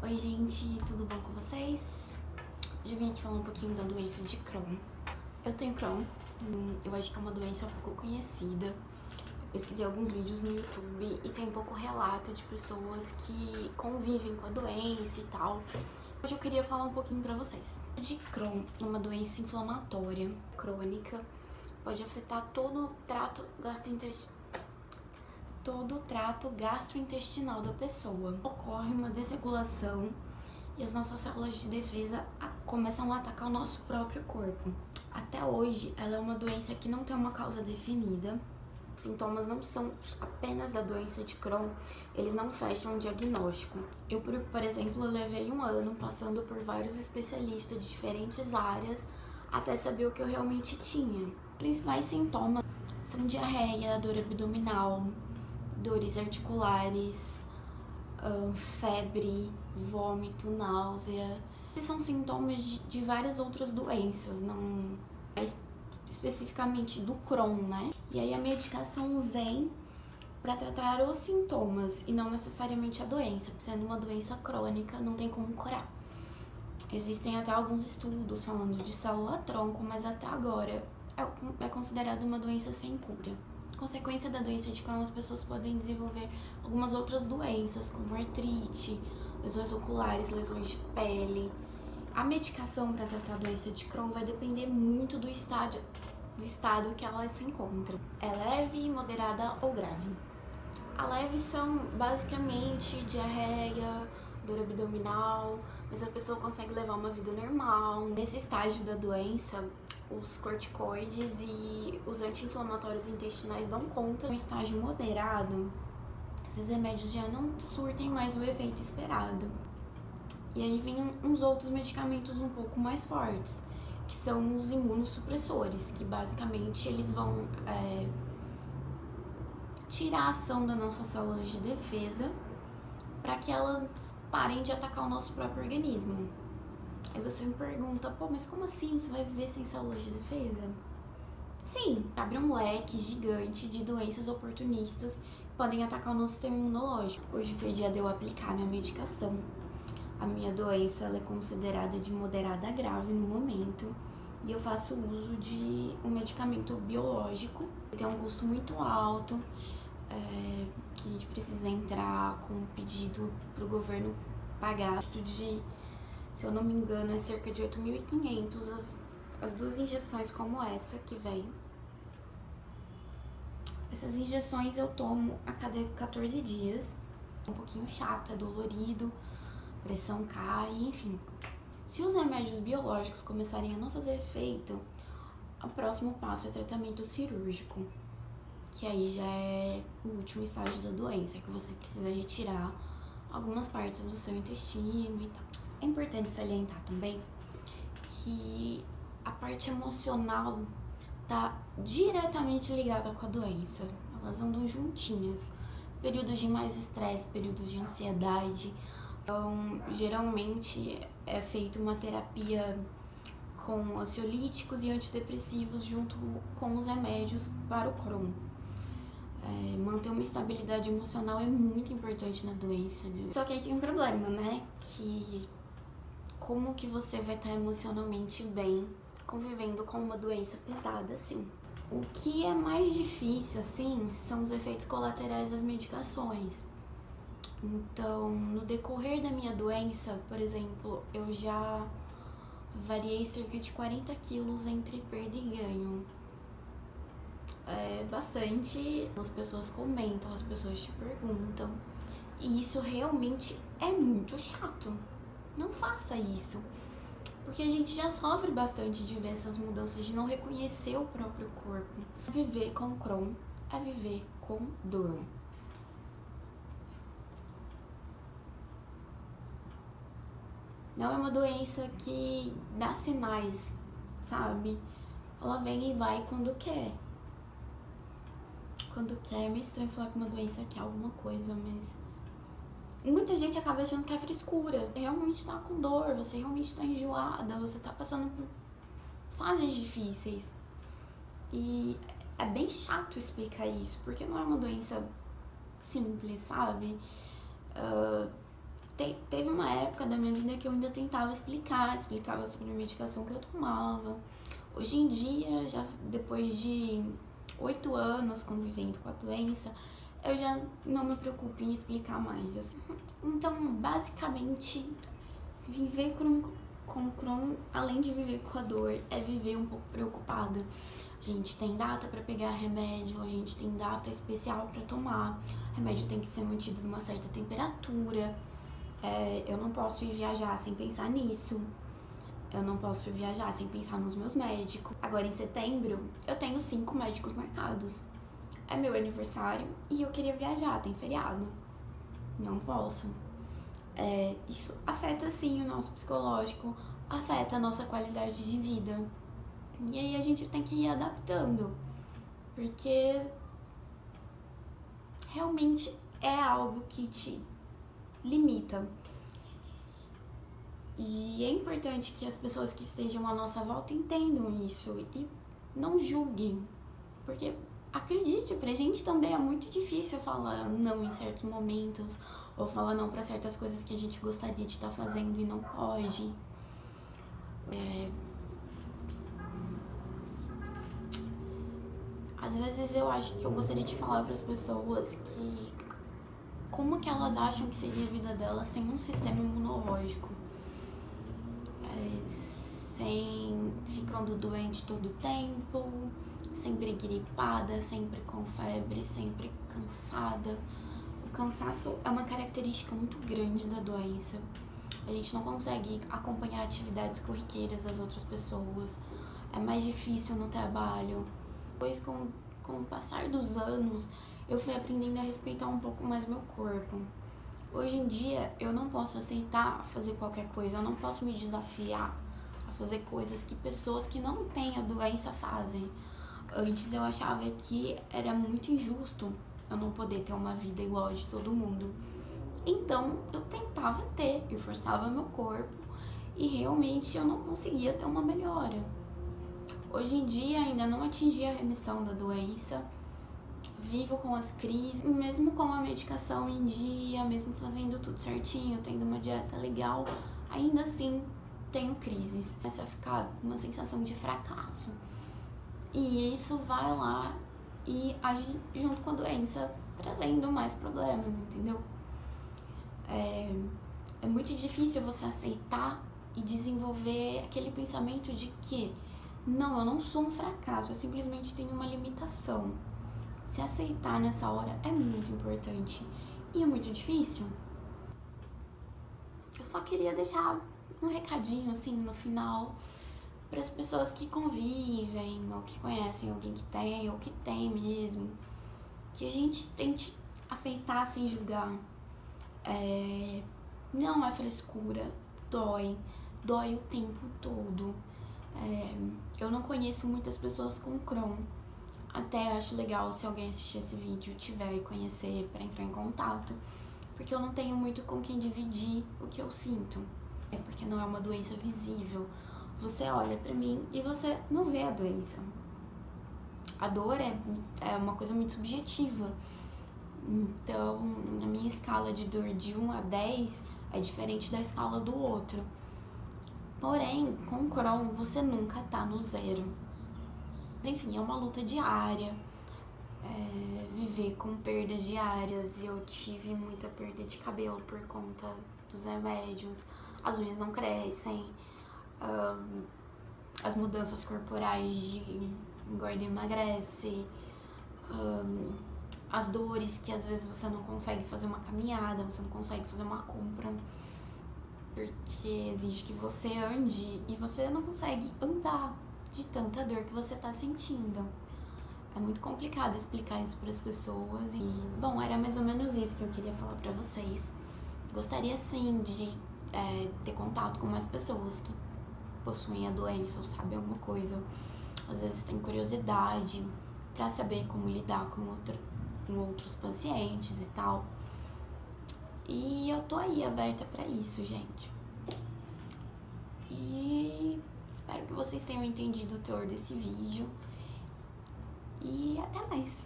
Oi gente, tudo bom com vocês? Hoje eu vim aqui falar um pouquinho da doença de Crohn. Eu tenho Crohn, eu acho que é uma doença pouco conhecida. Eu pesquisei alguns vídeos no YouTube e tem pouco relato de pessoas que convivem com a doença e tal. Hoje eu queria falar um pouquinho pra vocês. De Crohn é uma doença inflamatória, crônica, pode afetar todo o trato gastrointestinal da pessoa. Ocorre uma desregulação e as nossas células de defesa começam a atacar o nosso próprio corpo. Até hoje, ela é uma doença que não tem uma causa definida. Os sintomas não são apenas da doença de Crohn, eles não fecham o diagnóstico. Eu, por exemplo, levei um ano passando por vários especialistas de diferentes áreas até saber o que eu realmente tinha. Os principais sintomas são diarreia, dor abdominal, dores articulares, febre, vômito, náusea. Esses são sintomas de várias outras doenças, não especificamente do Crohn, né? E aí a medicação vem para tratar os sintomas e não necessariamente a doença. Sendo uma doença crônica, não tem como curar. Existem até alguns estudos falando de célula-tronco, mas até agora é considerado uma doença sem cura. Consequência da doença de Crohn, as pessoas podem desenvolver algumas outras doenças, como artrite, lesões oculares, lesões de pele. A medicação para tratar a doença de Crohn vai depender muito do estado que ela se encontra. É leve, moderada ou grave. A leve são basicamente diarreia, dor abdominal, mas a pessoa consegue levar uma vida normal. Nesse estágio da doença, os corticoides e os anti-inflamatórios intestinais dão conta. No estágio moderado, esses remédios já não surtem mais o efeito esperado. E aí vem uns outros medicamentos um pouco mais fortes, que são os imunossupressores, que basicamente eles vão tirar a ação das nossas células de defesa para que elas parem de atacar o nosso próprio organismo. Aí você me pergunta, pô, mas como assim você vai viver sem células de defesa? Sim, abre um leque gigante de doenças oportunistas que podem atacar o nosso sistema imunológico. Hoje foi dia de eu aplicar minha medicação. A minha doença ela é considerada de moderada a grave no momento e eu faço uso de um medicamento biológico. Tem um custo muito alto, que a gente precisa entrar com um pedido para o governo pagar. Custo de, se eu não me engano, é cerca de 8.500 as duas injeções como essa que vem. Essas injeções eu tomo a cada 14 dias. É um pouquinho chato, é dolorido, pressão cai, enfim. Se os remédios biológicos começarem a não fazer efeito, o próximo passo é tratamento cirúrgico, que aí já é o último estágio da doença, que você precisa retirar algumas partes do seu intestino e tal. É importante salientar também que a parte emocional tá diretamente ligada com a doença. Elas andam juntinhas. Períodos de mais estresse, períodos de ansiedade. Então, geralmente é feita uma terapia com ansiolíticos e antidepressivos junto com os remédios para o Crohn. Manter uma estabilidade emocional é muito importante na doença. Só que aí tem um problema, né? Que como que você vai estar emocionalmente bem convivendo com uma doença pesada assim? O que é mais difícil, assim, são os efeitos colaterais das medicações. Então, no decorrer da minha doença, por exemplo, eu já variei cerca de 40 quilos entre perda e ganho. É bastante. As pessoas comentam, as pessoas te perguntam. E isso realmente é muito chato. Não faça isso. Porque a gente já sofre bastante de ver essas mudanças, de não reconhecer o próprio corpo. Viver com Crohn é viver com dor. Não é uma doença que dá sinais, sabe? Ela vem e vai quando quer. Quando quer, é meio estranho falar que uma doença quer alguma coisa, mas muita gente acaba achando que é frescura. Você realmente tá com dor, você realmente tá enjoada, você tá passando por fases difíceis. E é bem chato explicar isso, porque não é uma doença simples, sabe? teve uma época da minha vida que eu ainda tentava explicava sobre a medicação que eu tomava. Hoje em dia, já depois de 8 anos convivendo com a doença, eu já não me preocupo em explicar mais. Então, basicamente, viver com Crohn, além de viver com a dor, é viver um pouco preocupada. A gente tem data para pegar remédio, a gente tem data especial para tomar. O remédio tem que ser mantido numa certa temperatura. Eu não posso ir viajar sem pensar nisso. Eu não posso viajar sem pensar nos meus médicos. Agora, em setembro, eu tenho 5 médicos marcados. É meu aniversário e eu queria viajar, tem feriado. Não posso. Isso afeta, sim, o nosso psicológico, afeta a nossa qualidade de vida. E aí a gente tem que ir adaptando, porque realmente é algo que te limita. E é importante que as pessoas que estejam à nossa volta entendam isso e não julguem, porque acredite, pra gente também é muito difícil falar não em certos momentos, ou falar não pra certas coisas que a gente gostaria de estar fazendo e não pode. Às vezes eu acho que eu gostaria de falar para as pessoas que como que elas acham que seria a vida delas sem um sistema imunológico, sem ficando doente todo o tempo, sempre gripada, sempre com febre, sempre cansada. O cansaço é uma característica muito grande da doença. A gente não consegue acompanhar atividades corriqueiras das outras pessoas, é mais difícil no trabalho. Depois, com o passar dos anos, eu fui aprendendo a respeitar um pouco mais meu corpo. Hoje em dia, eu não posso aceitar fazer qualquer coisa, eu não posso me desafiar a fazer coisas que pessoas que não têm a doença fazem. Antes eu achava que era muito injusto eu não poder ter uma vida igual a de todo mundo. Então, eu tentava ter, eu forçava meu corpo e realmente eu não conseguia ter uma melhora. Hoje em dia ainda não atingi a remissão da doença, vivo com as crises, mesmo com a medicação em dia, mesmo fazendo tudo certinho, tendo uma dieta legal, ainda assim tenho crises. Começa a ficar uma sensação de fracasso. E isso vai lá e age junto com a doença, trazendo mais problemas, entendeu? É muito difícil você aceitar e desenvolver aquele pensamento de que não, eu não sou um fracasso, eu simplesmente tenho uma limitação. Se aceitar nessa hora é muito importante e é muito difícil. Eu só queria deixar um recadinho assim no final para as pessoas que convivem ou que conhecem alguém que tem ou que tem mesmo, que a gente tente aceitar sem julgar. Não é frescura, dói o tempo todo. Eu não conheço muitas pessoas com Crohn. Até acho legal se alguém assistir esse vídeo, tiver e conhecer, para entrar em contato, porque eu não tenho muito com quem dividir o que eu sinto. Porque não é uma doença visível. Você olha pra mim e você não vê a doença. A dor é uma coisa muito subjetiva. Então, a minha escala de dor de 1 a 10 é diferente da escala do outro. Porém, com Crohn, você nunca tá no 0. Enfim, é uma luta diária. Viver com perdas diárias. Eu tive muita perda de cabelo por conta dos remédios. As unhas não crescem. As mudanças corporais de engorda e emagrece. As dores que às vezes você não consegue fazer uma caminhada, você não consegue fazer uma compra, porque exige que você ande e você não consegue andar de tanta dor que você tá sentindo. É muito complicado explicar isso para as pessoas e, bom, era mais ou menos isso que eu queria falar para vocês. Gostaria sim de ter contato com mais pessoas que possuem a doença ou sabem alguma coisa. Às vezes tem curiosidade para saber como lidar com outros pacientes e tal. E eu tô aí aberta para isso, gente. E espero que vocês tenham entendido o teor desse vídeo. E até mais!